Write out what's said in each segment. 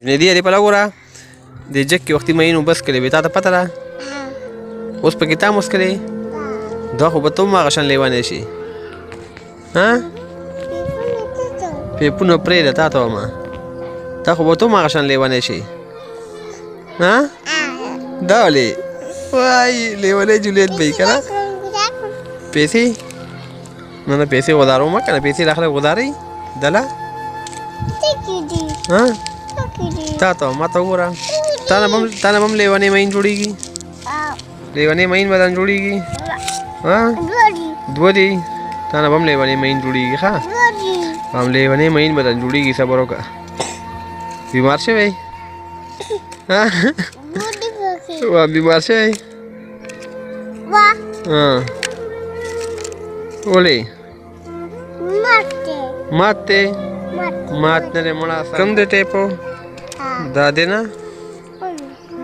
جنیدي دې په لګوره د جګ کې وختي مینو بس کړې وې تا ته پته ده اوس پکې تا موس کړې دا خو به ته هم هغه شان لیونی شي ها پیپونه پرېږده تا ته وایم تا خو به ته هم هغه شان لیونی شي ها دا ولې وای لیونی جولیت به یې که نه پیسې نه نه پیسې غدارو مه که نه پیسې له خلک غدارئ دله ها تا ته ما ته وګوره تا نه به هم لیونی مین جوړېږي لیونی مین به درن جوړېږي دوه دي تا نه به هم لیونی مین جوړېږي ښه هم لیونی مین به درن جوړېږي صبر وکړه بیمار شوی بیمار شوی ولې مات دی مات نه دی مړه کم دی ټیپو دا دی نه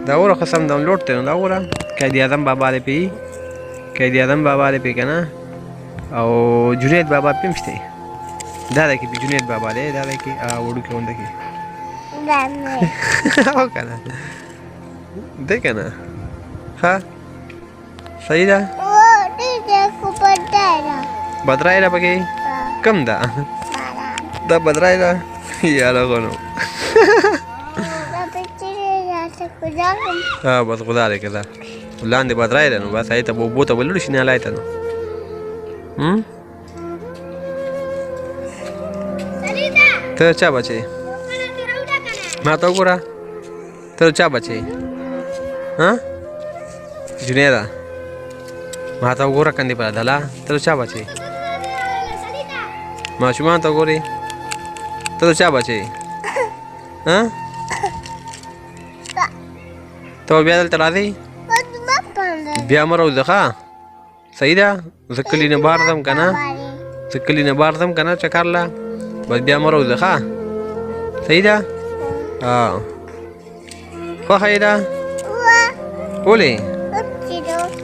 دا وګوره ښه سم ډاونلوډ دی نو دا وګوره قید اعظم بابا دی پې قید اعظم بابا دی پې که نه او جنید بابا پې هم شته دا دی کې جنید بابا دی دا دی کې وړوکې غونده کې او که نه دی که نه ښه صحیح ده بدرای ده پکې کم ده دا بدرای ده یاله خو نو بس خدا دی که ده لاندې بدرای ده نو بس هغې ته به اوبو ته به لوړ شي نالای ته نو ته چا بچې ما ته وګوره ته چا بچې جنیده ما ته وګوره کندې په دله ته چا بچې ماشومان ته وګورې ته چا بچې ته بیا دلته راځې بیا مه راوځه ښه صحیح ده زه کلي نه بار ځم که نه زه کلي نه بار ځم که نه چکر له بس بیا مه راوځه ښه صحیح ده خوښه یې ده ولې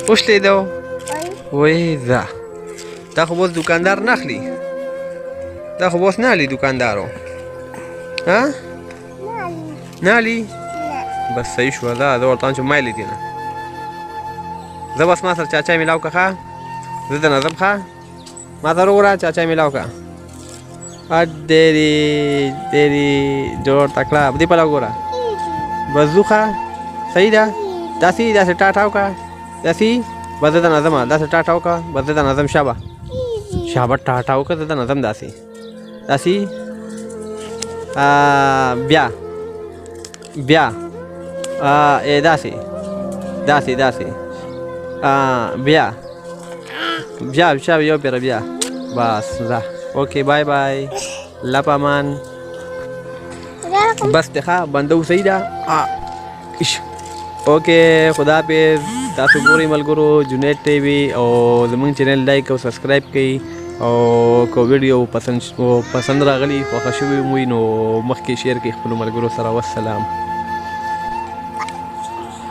وشلېدو وای ځه دا خو اوس دوکاندار نه اخلي دا خو اوس نه اخلي دوکاندارو نه اخلي بس صحیح شوه ده زه ورته وایم چې مایلې دي نه زه بس ما سره چاچای میلاو که ښه زه د نظم ښه ما سره وګوره چاچای میلاو که ډېرې جوړ تکړه دې پله وګوره بس ځو ښه صحیح ده داسې ټاټا وکړه داسې بس زه د نظم داسې ټاټا وکړه بس زه د نظم شابه ټاټا وکړه زه د نظم داسې بیا داسې بیا یو پیره بیا بس ځه اوکې بای بای الله په امان بس دی ښه بنده اوسئ ده اوکې خدا حافظ تاسو ګورئ ملګرو جنید ټي وي او زموږ چینل لایک او سبسکرایب کړئ او که ویډیو پسند راغلی خوښه شوې وي نو مخکې شیر کړئ خپلو ملګرو سره والسلام